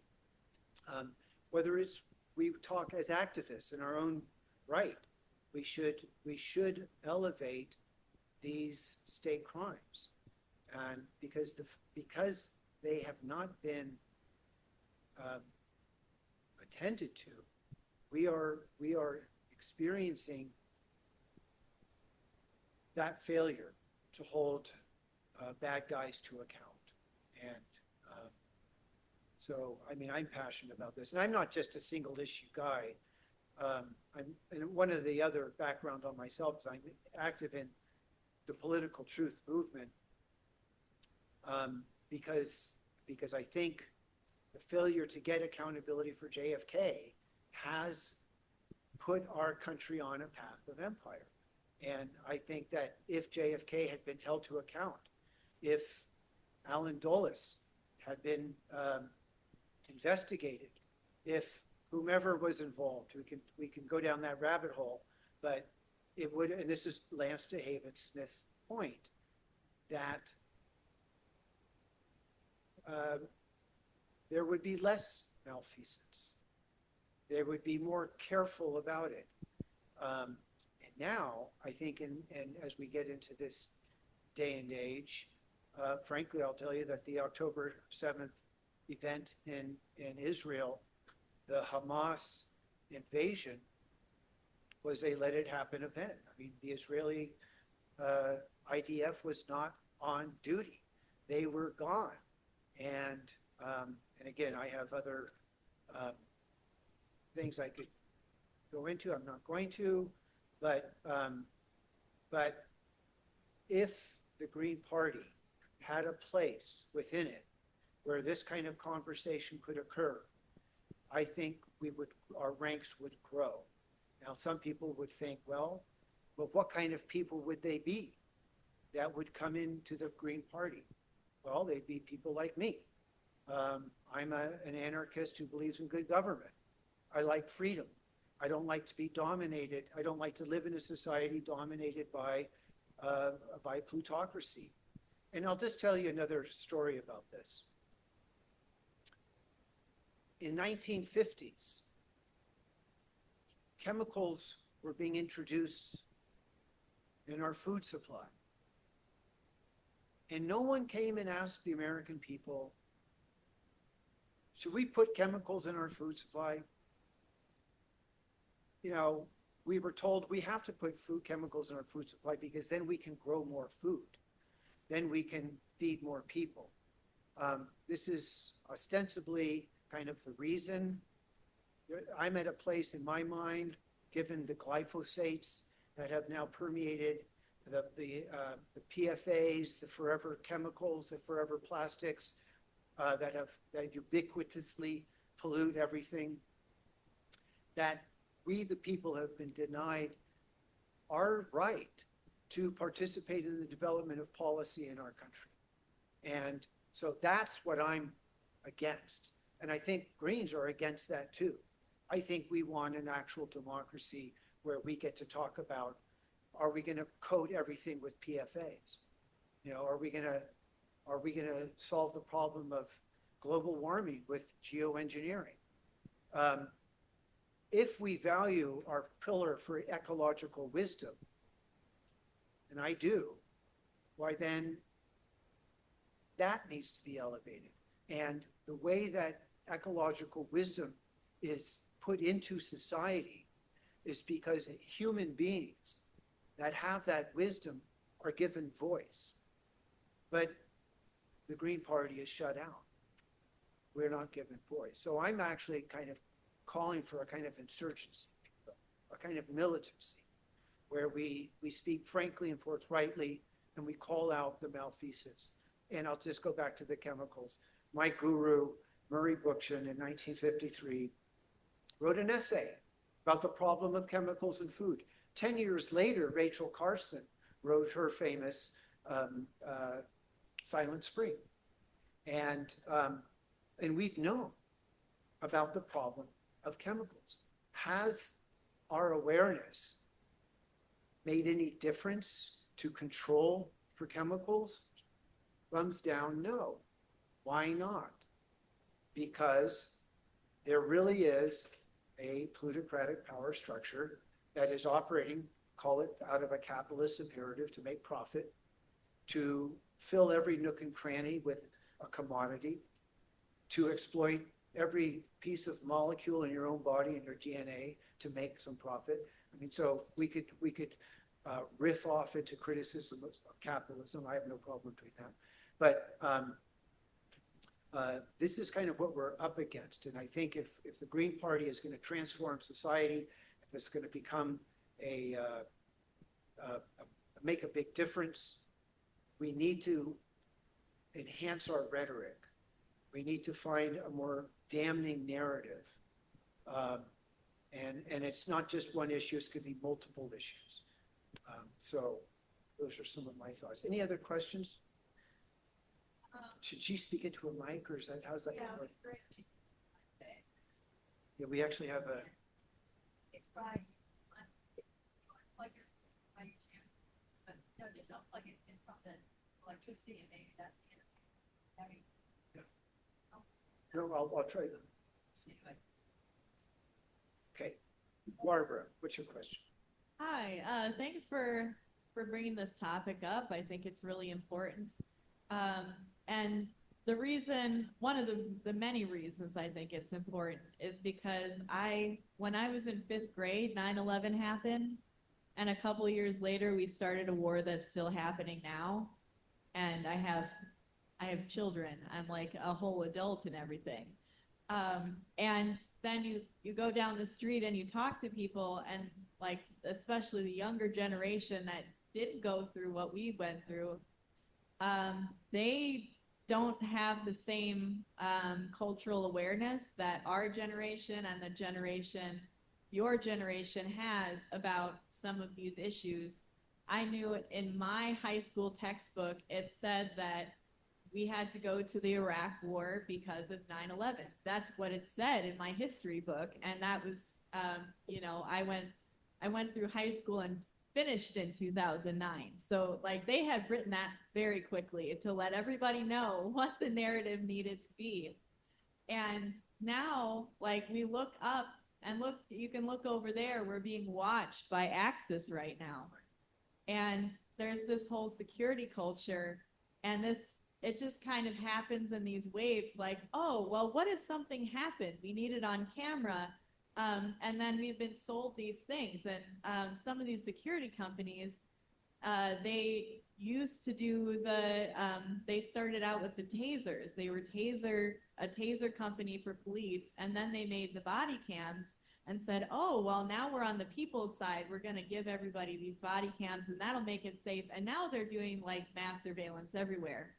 whether it's we talk as activists in our own right, we should elevate these state crimes, and because they have not been attended to, we are experiencing that failure to hold bad guys to account. And so, I mean, I'm passionate about this. And I'm not just a single issue guy. And one of the other background on myself is I'm active in the political truth movement because I think the failure to get accountability for JFK has put our country on a path of empire. And I think that if JFK had been held to account, if Alan Dulles had been investigated, if whomever was involved, we can go down that rabbit hole, but it would, and this is Lance DeHaven Smith's point, that there would be less malfeasance. They would be more careful about it. And now, I think, and as we get into this day and age, frankly, I'll tell you that the October 7th event in Israel, the Hamas invasion, was a let it happen event. I mean, the Israeli IDF was not on duty. They were gone. And again, I have other things I could go into. I'm not going to, but if the Green Party had a place within it where this kind of conversation could occur, I think our ranks would grow. Now, some people would think, well, what kind of people would they be that would come into the Green Party? Well, they'd be people like me. I'm an anarchist who believes in good government. I like freedom. I don't like to be dominated. I don't like to live in a society dominated by by plutocracy. And I'll just tell you another story about this. In 1950s, chemicals were being introduced in our food supply. And no one came and asked the American people, should we put chemicals in our food supply? You know, we were told we have to put food chemicals in our food supply because then we can grow more food. Then we can feed more people. This is ostensibly kind of the reason. I'm at a place in my mind, given the glyphosates that have now permeated the PFAs, the forever chemicals, the forever plastics that ubiquitously pollute everything, that we, the people, have been denied our right to participate in the development of policy in our country. And so that's what I'm against. And I think Greens are against that too. I think we want an actual democracy where we get to talk about, are we going to coat everything with PFAs? You know, are we going to solve the problem of global warming with geoengineering? If we value our pillar for ecological wisdom, and I do, why then that needs to be elevated. And the way that ecological wisdom is put into society is because human beings that have that wisdom are given voice. But the Green Party is shut out. We're not given voice. So I'm actually kind of calling for a kind of insurgency, a kind of militancy, where we speak frankly and forthrightly, and we call out the malfeasance. And I'll just go back to the chemicals. My guru, Murray Bookchin, in 1953, wrote an essay about the problem of chemicals in food. 10 years later, Rachel Carson wrote her famous Silent Spring. And we've known about the problem of chemicals. Has our awareness made any difference to control for chemicals? Thumbs down, no. Why not? Because there really is a plutocratic power structure that is operating, call it out of a capitalist imperative to make profit, to fill every nook and cranny with a commodity, to exploit every piece of molecule in your own body and your DNA to make some profit. I mean, so we could riff off into criticism of capitalism. I have no problem doing that. But this is kind of what we're up against. And I think if the Green Party is going to transform society, if it's going to become make a big difference, we need to enhance our rhetoric. We need to find a more damning narrative. And it's not just one issue, it's going to be multiple issues. So those are some of my thoughts. Any other questions? Should she speak into a mic, or is that, how's that going to work? Yeah, we actually have a... No, I'll try them. Okay, Barbara, what's your question? Hi, thanks for bringing this topic up. I think it's really important. And the reason, one of the many reasons I think it's important is because when I was in 5th grade, 9/11 happened, and a couple of years later, we started a war that's still happening now. And I have children. I'm like a whole adult and everything. And then you go down the street and you talk to people, and like especially the younger generation that didn't go through what we went through, they don't have the same cultural awareness that our generation and your generation has about some of these issues. I knew in my high school textbook, it said that we had to go to the Iraq War because of 9/11. That's what it said in my history book. And that was, I went through high school and finished in 2009. So like they had written that very quickly to let everybody know what the narrative needed to be. And now, like we look up and look, you can look over there. We're being watched by Axis right now. And there's this whole security culture, and this, it just kind of happens in these waves like, oh, well, what if something happened? We need it on camera. And then we've been sold these things. And some of these security companies, they used to do they started out with the tasers. They were a taser company for police, and then they made the body cams and said, oh, well, now we're on the people's side. We're going to give everybody these body cams, and that'll make it safe. And now they're doing like mass surveillance everywhere.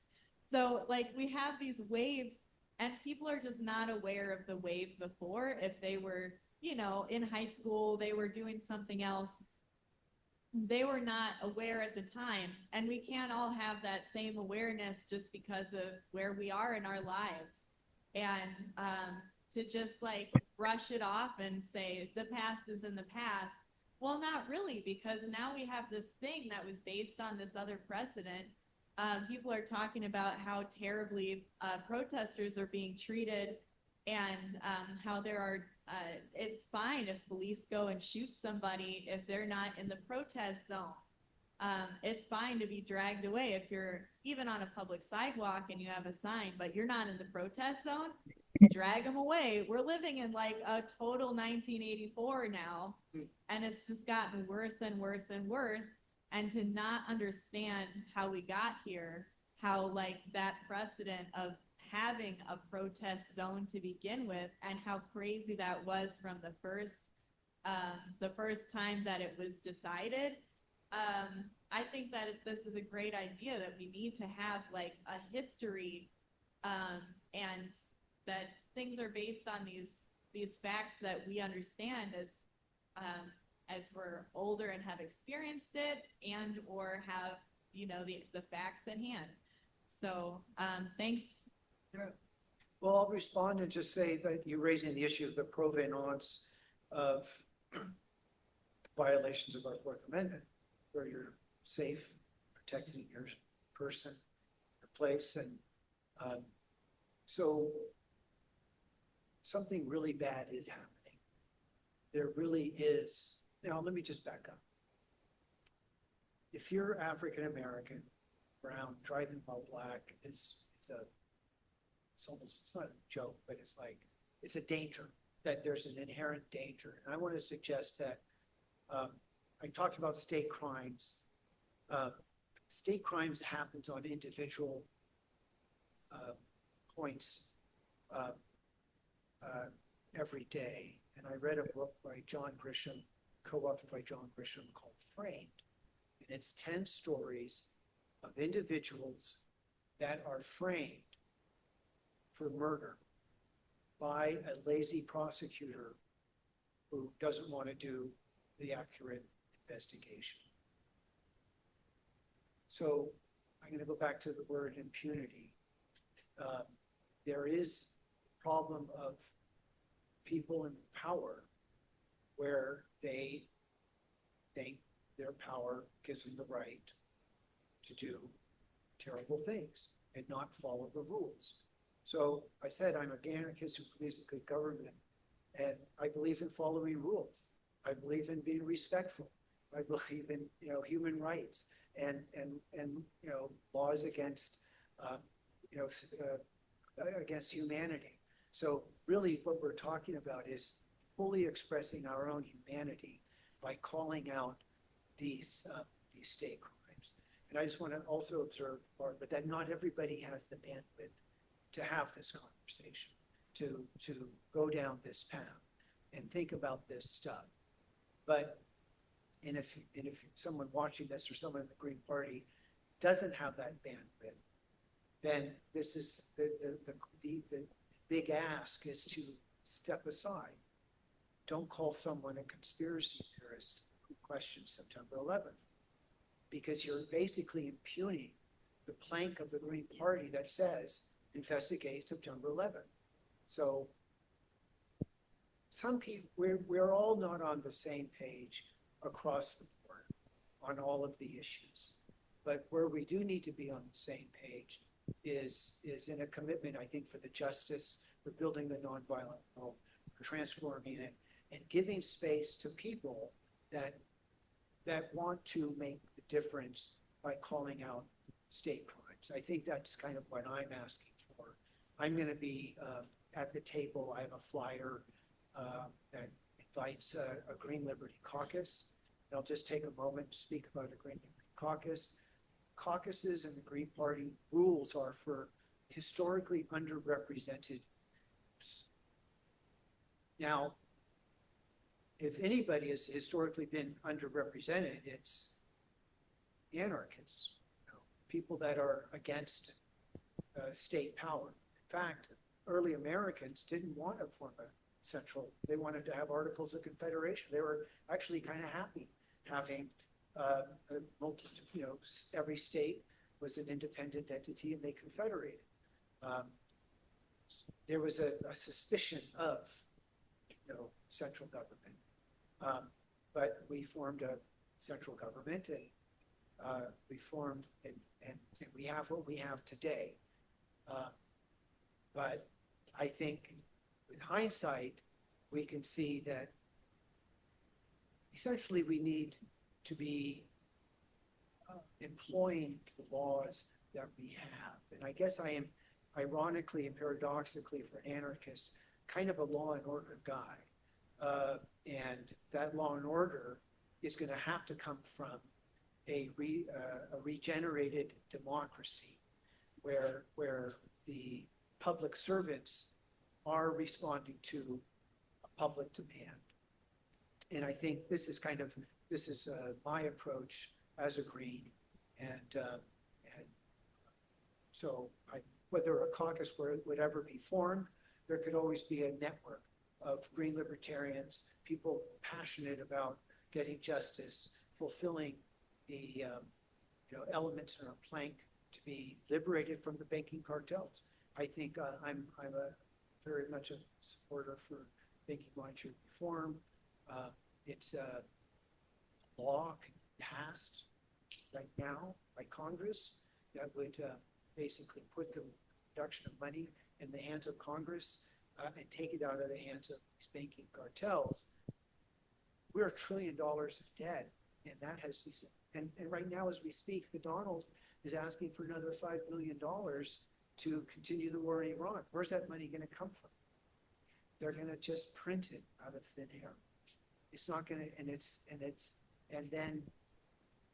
So, like, we have these waves, and people are just not aware of the wave before. If they were, in high school, they were doing something else, they were not aware at the time. And we can't all have that same awareness just because of where we are in our lives. And to just like brush it off and say the past is in the past. Well, not really, because now we have this thing that was based on this other precedent. People are talking about how terribly protesters are being treated, and how there are, it's fine if police go and shoot somebody if they're not in the protest zone. It's fine to be dragged away if you're even on a public sidewalk and you have a sign, but you're not in the protest zone. Drag them away. We're living in like a total 1984 now, and it's just gotten worse and worse and worse. And to not understand how we got here, how like that precedent of having a protest zone to begin with, and how crazy that was from the first time that it was decided. I think that this is a great idea, that we need to have like a history, and that things are based on these facts that we understand as we're older and have experienced it, and or have the facts at hand. So thanks. Well, I'll respond and just say that you're raising the issue of the provenance of violations of our Fourth Amendment, where you're safe, protecting your person, your place. And so something really bad is happening. There really is. Now, let me just back up. If you're African American, brown, driving while black, it's almost, it's not a joke, but it's like, it's a danger, that there's an inherent danger. And I want to suggest that I talked about state crimes. State crimes happens on individual points every day. And I read a book by John Grisham, co-authored by John Grisham, called Framed. And it's 10 stories of individuals that are framed for murder by a lazy prosecutor who doesn't want to do the accurate investigation. So I'm going to go back to the word impunity. There is a problem of people in power where they think their power gives them the right to do terrible things and not follow the rules. So I said I'm an anarchist who believes in good government, and I believe in following rules. I believe in being respectful. I believe in human rights and laws against against humanity. So really, what we're talking about is fully expressing our own humanity by calling out these state crimes. And I just want to also observe, Barbara, that not everybody has the bandwidth to have this conversation, to go down this path and think about this stuff. But if someone watching this or someone in the Green Party doesn't have that bandwidth, then this is the big ask is to step aside. Don't call someone a conspiracy theorist who questions September 11th, because you're basically impugning the plank of the Green Party that says investigate September 11th. So some people, we're all not on the same page across the board. on all of the issues. But where we do need to be on the same page is in a commitment, I think, for the justice, for building the nonviolent world, for transforming it, and giving space to people that want to make the difference by calling out state crimes. I think that's kind of what I'm asking for. I'm going to be at the table. I have a flyer that invites a Green Liberty Caucus. And I'll just take a moment to speak about a Green Liberty Caucus. Caucuses and the Green Party rules are for historically underrepresented groups. Now, if anybody has historically been underrepresented, it's anarchists, people that are against state power. In fact, early Americans didn't want to form a central. They wanted to have Articles of Confederation. They were actually kind of happy having every state was an independent entity and they confederated. There was a suspicion of central government, but we formed a central government and we formed and we have what we have today. But I think with hindsight, we can see that essentially we need to be employing the laws that we have. And I guess I am, ironically and paradoxically for anarchists, kind of a law and order guy. And that law and order is going to have to come from a regenerated democracy where the public servants are responding to a public demand. And I think this is my approach as a Green. And so whether a caucus would ever be formed, there could always be a network of Green libertarians, people passionate about getting justice, fulfilling the elements in our plank to be liberated from the banking cartels. I think I'm very much a supporter for banking monetary reform. It's a law passed right now by Congress that would basically put the production of money in the hands of Congress and take it out of the hands of these banking cartels. We're $1 trillion of debt, and that has and right now as we speak, the Donald is asking for another $5 billion to continue the war in Iran. Where's that money going to come from? They're going to just print it out of thin air. It's not going to, and then,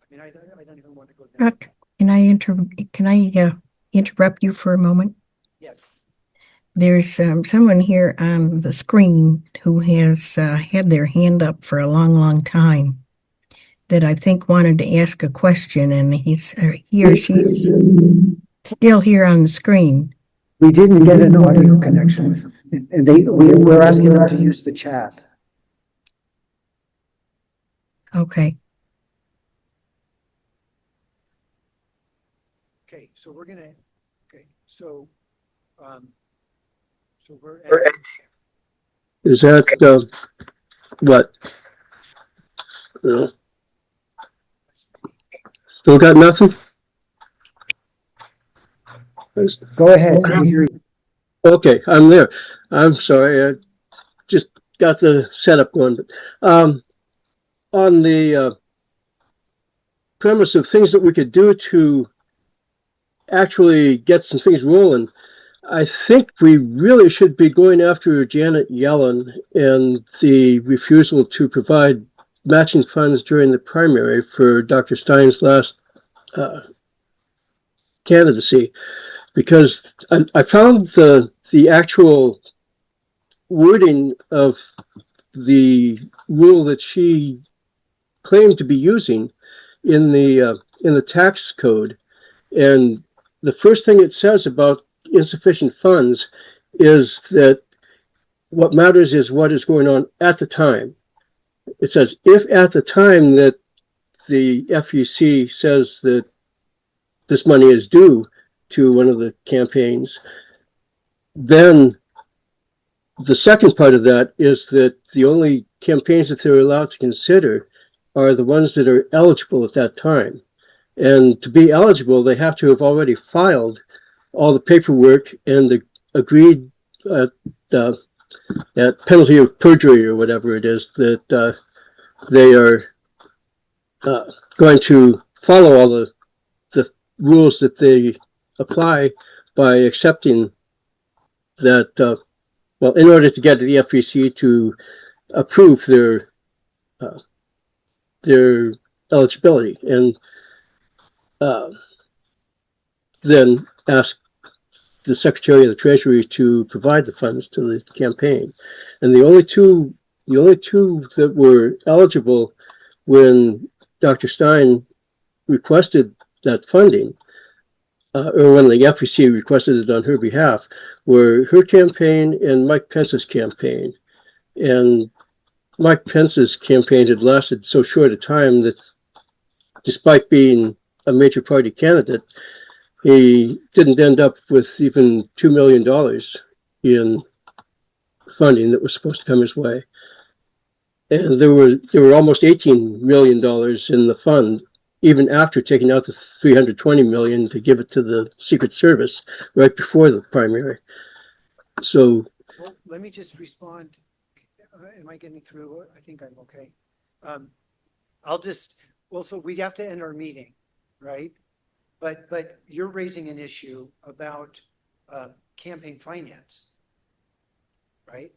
I mean, I don't even want to go down. Can I interrupt you for a moment? Yes. There's someone here on the screen who has had their hand up for a long, long time that I think wanted to ask a question, and he or she is still here on the screen. We didn't get an audio connection with them, and we're asking them to use the chat. Okay. Okay, so we're gonna. Okay, so we're. Is that what? Still got nothing? Go ahead. I hear you. Okay, I'm there. I'm sorry. I just got the setup going. On the premise of things that we could do to actually get some things rolling, I think we really should be going after Janet Yellen and the refusal to provide matching funds during the primary for Dr. Stein's last candidacy, because I found the actual wording of the rule that she claimed to be using in the tax code, and the first thing it says about insufficient funds is that what matters is what is going on at the time. It says if at the time that the FEC says that this money is due to one of the campaigns, then the second part of that is that the only campaigns that they're allowed to consider are the ones that are eligible at that time. And to be eligible, they have to have already filed all the paperwork and the agreed uh, at penalty of perjury or whatever it is that they are going to follow all the rules that they apply by accepting that, well, in order to get the FEC to approve uh, their eligibility and uh, then ask the Secretary of the Treasury to provide the funds to the campaign. And the only two that were eligible when Dr. Stein requested that funding, or when the FEC requested it on her behalf, were her campaign and Mike Pence's campaign. And Mike Pence's campaign had lasted so short a time that despite being a major party candidate, he didn't end up with even $2 million in funding that was supposed to come his way. And there were almost $18 million in the fund, even after taking out the $320 million to give it to the Secret Service right before the primary. So, Well, let me just respond. Am I getting through? I think I'm okay. So we have to end our meeting, right? But you're raising an issue about campaign finance, right?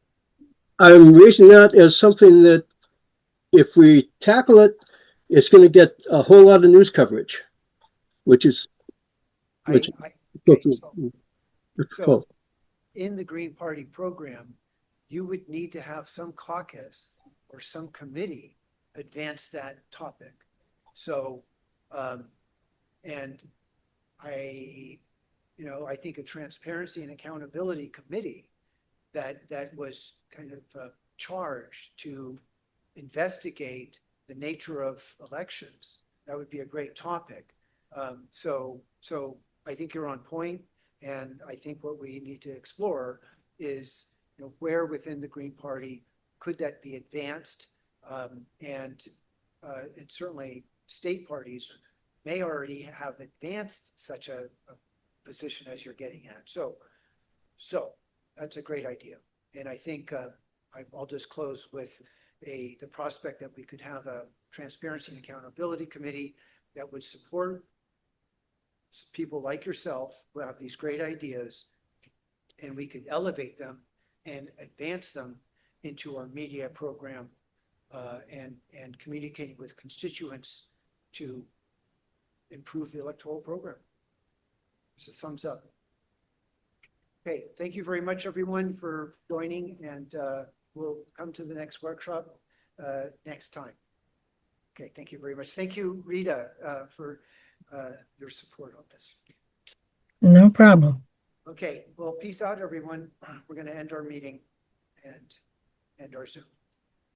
I'm raising that as something that if we tackle it, it's going to get a whole lot of news coverage, which is Okay, so cool. in the Green Party program, you would need to have some caucus or some committee advance that topic. So, and I think a transparency and accountability committee that was kind of charged to investigate the nature of elections, that would be a great topic. So I think you're on point, and I think what we need to explore is where within the Green Party could that be advanced, and certainly state parties may already have advanced such a position as you're getting at. So that's a great idea, and I think I'll just close with the prospect that we could have a transparency and accountability committee that would support people like yourself who have these great ideas, and we could elevate them and advance them into our media program, and communicating with constituents to improve the electoral program. It's a thumbs up. Okay, thank you very much, everyone, for joining, and we'll come to the next workshop next time. Okay, thank you very much. Thank you, Rita, for your support on this. No problem. Okay, well, peace out, everyone. We're going to end our meeting and end our Zoom.